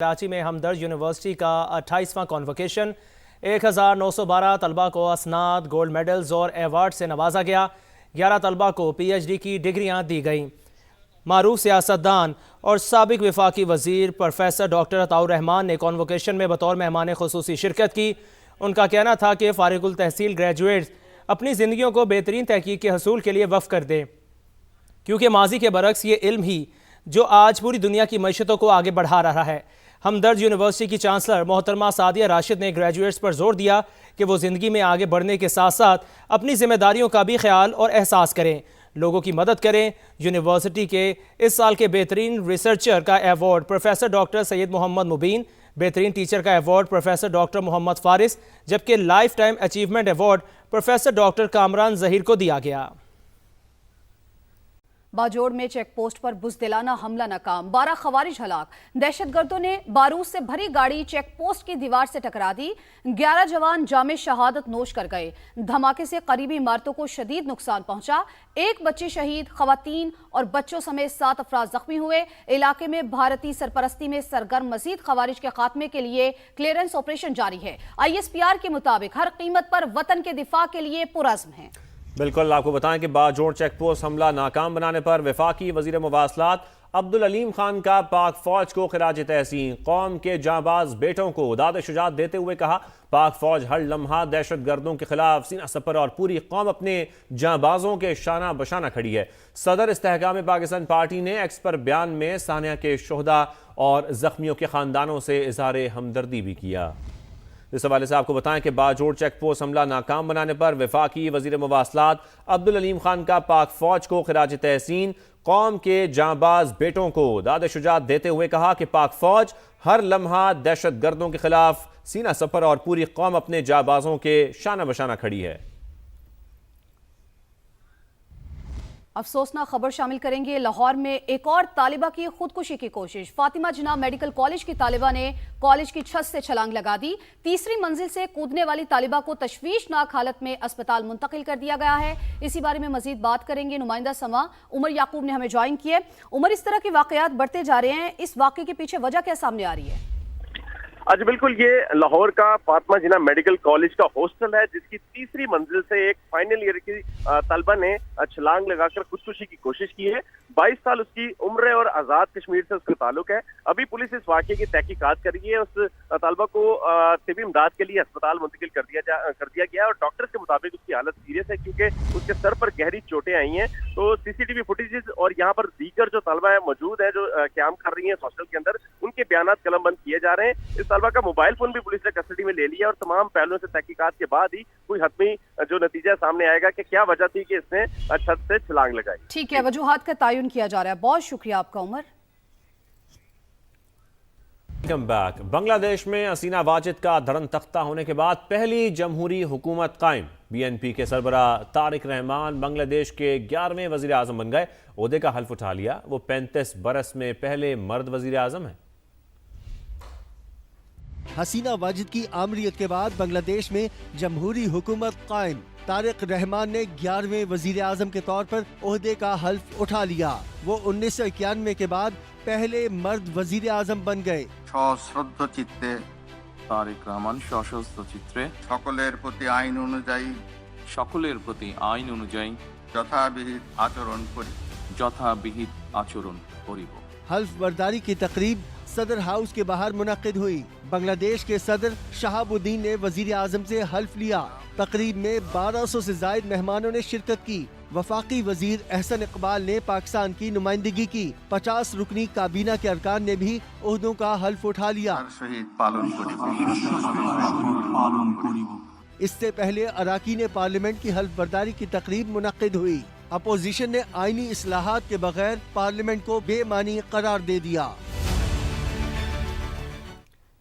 कराची में हमदर्द यूनिवर्सिटी का 28वां कॉन्वोकेशन 1912 तलबा को असनाद, गोल्ड मेडल्स और एवार्ड से नवाजा गया। 11 तलबा को PhD की डिग्रियां दी गईं। मारूफ सियासतदान और साबिक वफाकी वजीर प्रोफेसर डॉक्टर अताउर रहमान ने कॉन्वोकेशन में बतौर मेहमान खुसूसी शिरकत की। उनका कहना था कि फारिगुल तहसील ग्रेजुएट्स अपनी ज़िंदगियों को बेहतरीन तहकीक के हसूल के लिए वक्फ कर दें, क्योंकि माजी के बरक्स ये इल्म ही जो आज पूरी दुनिया की मईशतों को आगे बढ़ा रहा है। हमदर्द यूनिवर्सिटी की चांसलर मोहतरमा सादिया राशिद ने ग्रेजुएट्स पर जोर दिया कि वो ज़िंदगी में आगे बढ़ने के साथ साथ अपनी जिम्मेदारियों का भी ख्याल और एहसास करें, लोगों की मदद करें। यूनिवर्सिटी के इस साल के बेहतरीन रिसर्चर का award professor doctor Syed Mohammad Mubeen, बेहतरीन टीचर का award professor doctor Mohammad Faris, जबकि life time achievement award professor doctor Kamran Zaheer को दिया गया। बाजोड़ में चेक पोस्ट पर बुज़दिलाना हमला नाकाम, 12 खवारिज हलाक। दहशतगर्दों ने बारूद से भरी गाड़ी चेक पोस्ट की दीवार से टकरा दी। 11 जवान जामे शहादत नोश कर गए। धमाके से करीबी इमारतों को शदीद नुकसान पहुंचा। एक बच्ची शहीद, खवातीन और बच्चों समेत 7 अफराद जख्मी हुए। इलाके में भारतीय सरपरस्ती में सरगर्म मजीद खवारिज के खात्मे के लिए क्लियरेंस ऑपरेशन जारी है। ISPR के मुताबिक हर कीमत पर वतन के दिफा के लिए पुरज़्म है। बिल्कुल, आपको बताएं कि बाजोड़ चेक पोस्ट हमला नाकाम बनाने पर वफाकी वजीर मुवासलात अब्दुल अलीम खान का पाक फौज को खिराज तहसीन। कौम के जांबाज बेटों को दाद शुजात देते हुए कहा, पाक फौज हर लम्हा दहशत गर्दों के खिलाफ सीना सपर और पूरी कौम अपने जांबाजों के शाना बशाना खड़ी है। सदर इस्तेहकाम पाकिस्तान पार्टी ने एक्स पर बयान में सानिया के शोहदा और जख्मियों के खानदानों से इजहार हमदर्दी भी किया। इस हवाले से आपको बताएं कि बाजोड़ चेक पोस्ट हमला नाकाम बनाने पर वफाकी वजीर मुवासलात अब्दुल अलीम खान का पाक फौज को खिराज तहसीन। कौम के जांबाज बेटों को दाद शुजात देते हुए कहा कि पाक फौज हर लम्हा दहशत गर्दों के खिलाफ सीना सपर और पूरी कौम अपने जांबाजों के शाना बशाना खड़ी है। अफसोसनाक खबर शामिल करेंगे। लाहौर में एक और तालिबा की खुदकुशी की कोशिश। फातिमा जिन्ना मेडिकल कॉलेज की तालिबा ने कॉलेज की छत से छलांग लगा दी। तीसरी मंजिल से कूदने वाली तालिबा को तशवीशनाक हालत में अस्पताल मुंतकिल कर दिया गया है। इसी बारे में मजीद बात करेंगे। नुमाइंदा समा उमर याकूब ने हमें ज्वाइन किए। उमर, इस तरह के वाकयात बढ़ते जा रहे हैं, इस वाकये के पीछे वजह क्या सामने आ रही है? आज बिल्कुल, ये लाहौर का फातिमा जिन्ना मेडिकल कॉलेज का हॉस्टल है, जिसकी तीसरी मंजिल से एक फाइनल ईयर की तलबा ने छलांग लगाकर खुदकुशी की कोशिश की है। 22 साल उसकी उम्र है और आजाद कश्मीर से उसका ताल्लुक है। अभी पुलिस इस वाकये की तहकीकात कर रही है। उस तलबा को तिबी इमदाद के लिए अस्पताल मुंतकिल कर दिया गया और डॉक्टर्स के मुताबिक उसकी हालत सीरियस है, क्योंकि उसके सर पर गहरी चोटें आई हैं। तो CCTV फुटेजेस और यहाँ पर दीगर जो तलबा है मौजूद है, जो क्याम कर रही है हॉस्टल के अंदर, उनके बयान कलमबंद किए जा रहे हैं। इस तलबा का मोबाइल फोन भी पुलिस ने कस्टडी में ले लिया और तमाम पहलुओं से तहकीकात के बाद ही कोई हतमी जो नतीजा सामने आएगा कि क्या वजह थी कि इसने छत से छलांग लगाई। ठीक है, वजूहात का तयन किया जा रहा है। बहुत शुक्रिया आपका उमर। Welcome back. बांग्लादेश में हसीना वाजिद का धरन तख्ता होने के बाद पहली जमहूरी हुकूमत कायम। BNP के सरबरा तारिक रहमान बांग्लादेश के 11वें वजीर आजम बन गए। ओहदे का हल्फ उठा लिया। वो 35 बरस में पहले मर्द वजीर आजम है। हसीना वाजिद की आमरीत के बाद बांग्लादेश में जमहूरी हुकूमत कायम। तारिक रहमान ने 11वें वजीर आजम के तौर पर ओहदे का हल्फ उठा लिया। वो 1991 के बाद पहले मर्द वजीर आजम बन गए। सश्रद्ध चित्ते तारिक रहमान सशस्त्र चित्रे सकलेर प्रति आईन अनुयायी যথাবিহিত আচরণ করিব। हल्फ बर्दारी की तकरीब सदर हाउस के बाहर मुनक्किद हुई। बांग्लादेश के सदर शहाबुद्दीन ने वजीर आजम से हल्फ लिया। तकरीब में 1200 से जायद मेहमानों ने शिरकत की। वफाकी वजीर एहसन इकबाल ने पाकिस्तान की नुमाइंदगी की। 50 रुकनी काबीना के अरकान ने भी ओहदों का हल्फ उठा लिया। इससे पहले अराकीन पार्लियामेंट की हल्फ बर्दारी की तकरीब मुनक्किद हुई। अपोजिशन ने आईनी इस्लाहात के बगैर पार्लियामेंट को बेमानी करार दे दिया।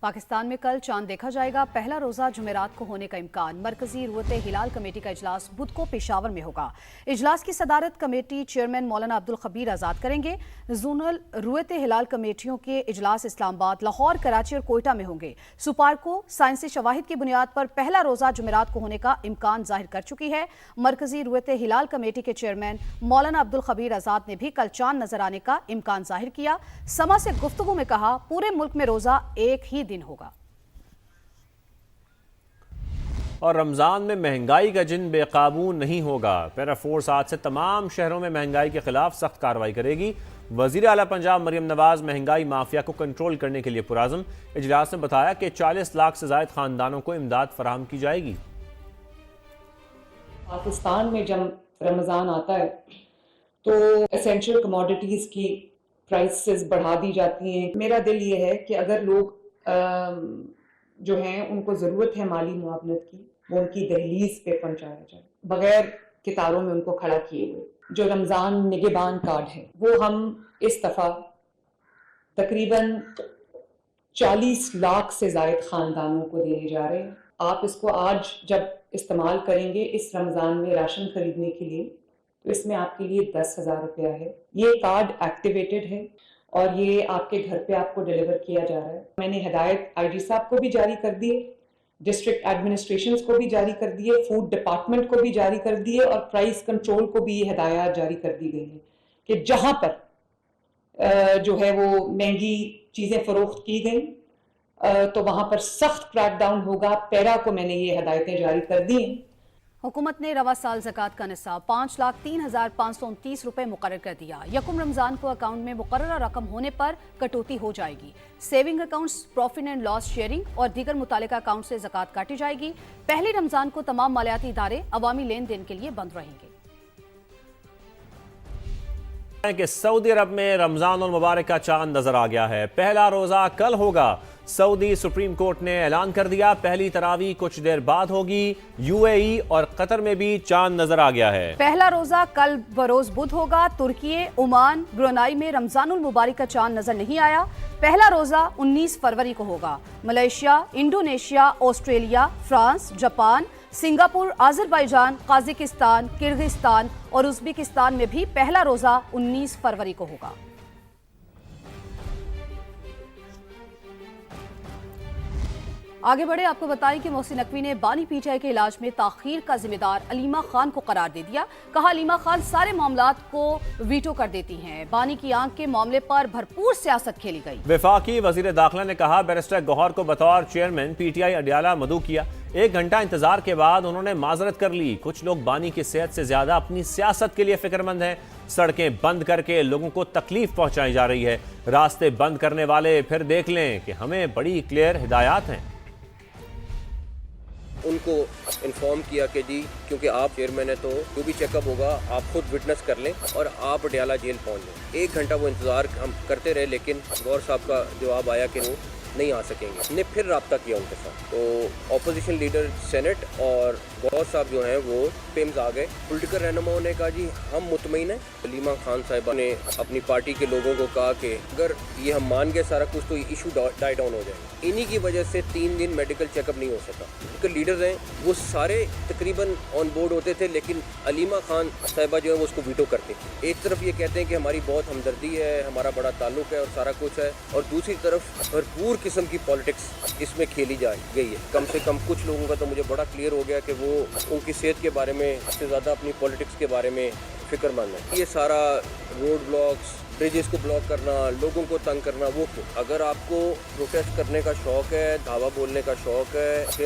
पाकिस्तान में कल चांद देखा जाएगा। पहला रोजा जुमेरात को होने का इम्कान। मरकजी रुयत हिलाल कमेटी का इजलास बुध को पेशावर में होगा। इजलास की सदारत कमेटी चेयरमैन मौलाना अब्दुल खबीर आजाद करेंगे। जोनल रुयत हिलाल कमेटियों के इजलास इस्लामाबाद, लाहौर, कराची और कोयटा में होंगे। सुपारको साइंसी शवाहिद की बुनियाद पर पहला रोजा जुमेरात को होने का इम्कान जाहिर कर चुकी है। मरकजी रुयत हिलाल कमेटी के चेयरमैन मौलाना अब्दुल खबीर आजाद ने भी कल चांद नजर आने का इम्कान जाहिर किया। समा से गुफ्तगू में कहा, पूरे मुल्क में रोजा एक ही दिन होगा। और रमज़ान में महंगाई का जिन बेकाबू नहीं होगा। पैरा फोर्स आज से तमाम शहरों में महंगाई के खिलाफ सख्त कार्रवाई करेगी। वज़ीर आला पंजाब मरियम नवाज महंगाई माफिया को कंट्रोल करने के लिए पुराज़म। इजलास में बताया कि 40 लाख से ज़ायद खानदानों को इमदाद फराहम की जाएगी। पाकिस्तान में जब रमज़ान आता है तो एसेंशियल कमोडिटीज़ की प्राइसेस बढ़ा दी जाती हैं। मेरा दिल ये है कि अगर लोग जो हैं उनको ज़रूरत है माली मुआवनत की, वो उनकी दहलीज पे पहुंचाया जाए, बगैर कितारों में उनको खड़ा किए हुए। जो रमज़ान निगहबान कार्ड है वो हम इस दफ़ा तकरीबन 40 लाख से ज़ायद ख़ानदानों को देने जा रहे हैं। आप इसको आज जब इस्तेमाल करेंगे इस रमज़ान में राशन खरीदने के लिए, तो इसमें आपके लिए 10,000 रुपया है। ये कार्ड एक्टिवेटेड है और ये आपके घर पे आपको डिलीवर किया जा रहा है। मैंने हिदायत आईजी साहब को भी जारी कर दी है, डिस्ट्रिक्ट एडमिनिस्ट्रेशंस को भी जारी कर दी है, फूड डिपार्टमेंट को भी जारी कर दी है और प्राइस कंट्रोल को भी ये हिदायत जारी कर दी गई है कि जहां पर जो है वो महंगी चीज़ें फरोख्त की गई तो वहां पर सख्त क्रैकडाउन होगा। पैरा को मैंने ये हिदायतें जारी कर दी हैं। हुकूमत ने रवा साल ज़कात का निसाब 5,03,529 रुपए मुकर्रर कर दिया। यकुम रमज़ान को अकाउंट में मुकर्ररा रकम होने पर कटौती हो जाएगी। Saving accounts, profit and loss sharing और दीगर मुतालिका अकाउंट से ज़कात काटी जाएगी। पहली रमज़ान को तमाम मालियाती इदारे अवामी लेन देन के लिए बंद रहेंगे। कि सऊदी अरब में रमज़ान और मुबारक का चांद नजर आ गया है। पहला रोजा कल होगा। सऊदी सुप्रीम कोर्ट ने ऐलान कर दिया, पहली तरावी कुछ देर बाद होगी। यूएई और कतर में भी चांद नजर आ गया है। पहला रोजा कल बरोज बुध होगा। तुर्की, ओमान, ब्रुनाई में रमजानुल मुबारक का चांद नजर नहीं आया। पहला रोजा 19 फरवरी को होगा। Malaysia, Indonesia, Australia, France, Japan, Singapore, Azerbaijan, Kazakhstan, Kyrgyzstan और उज़्बेकिस्तान में भी पहला रोजा 19 फरवरी को होगा। आगे बढ़े, आपको बताएं कि मोहसिन नकवी ने बानी पीटीआई के इलाज में ताखीर का जिम्मेदार अलीमा खान को करार दे दिया। कहा, अलीमा खान सारे मामलात को वीटो कर देती हैं। बानी की आंख के मामले पर भरपूर सियासत खेली गई। वफाकी वजीर दाखिला ने कहा, बैरिस्टर गौहर को बतौर चेयरमैन पीटीआई अडियाला मदऊ किया। 1 घंटा इंतजार के बाद उन्होंने माजरत कर ली। कुछ लोग बानी की सेहत से ज्यादा अपनी सियासत के लिए फिक्रमंद हैं। सड़कें बंद करके लोगों को तकलीफ पहुंचाई जा रही है। रास्ते बंद करने वाले फिर देख लें कि हमें बड़ी क्लियर हिदायत हैं। उनको इन्फॉर्म किया कि जी क्योंकि आप चेयरमैन है तो जो भी चेकअप होगा आप खुद विटनेस कर लें और आप अडियाला जेल पहुंच जाएं। 1 घंटा वो इंतज़ार हम करते रहे, लेकिन गौर साहब का जवाब आया कि वो नहीं आ सकेंगे। हमने फिर रब्ता किया उनके साथ, तो ऑपोजिशन लीडर सेनेट और गौर साहब जो हैं वो पेम्स आ गए। पॉलिटिकल रहनुमाओं ने कहा जी हम मुतमईन हैं। अलीमा खान साहिबा ने अपनी पार्टी के लोगों को कहा कि अगर ये हम मान गए सारा कुछ तो इशू डाई डाउन हो जाएगा। इन्हीं की वजह से 3 दिन मेडिकल चेकअप नहीं हो सका। उनके लीडर्स हैं वो सारे तकरीबन ऑन बोर्ड होते थे, लेकिन अलीमा खान साहिबा जो है वो उसको वीटो करती थी। एक तरफ ये कहते हैं कि हमारी बहुत हमदर्दी है, हमारा बड़ा ताल्लुक है और सारा कुछ है, और दूसरी तरफ भरपूर किस्म की पॉलिटिक्स इसमें खेली जा गई है। कम से कम कुछ लोगों का तो मुझे बड़ा क्लियर हो गया कि वो उनकी सेहत के बारे में सबसे ज़्यादा अपनी पॉलिटिक्स के बारे में फिक्रमंद है। ये सारा रोड ब्लॉक्स, ब्रिजेस को ब्लॉक करना, लोगों को तंग करना, वो क्यों? अगर आपको प्रोटेस्ट करने का शौक है, धावा बोलने का शौक है, फिर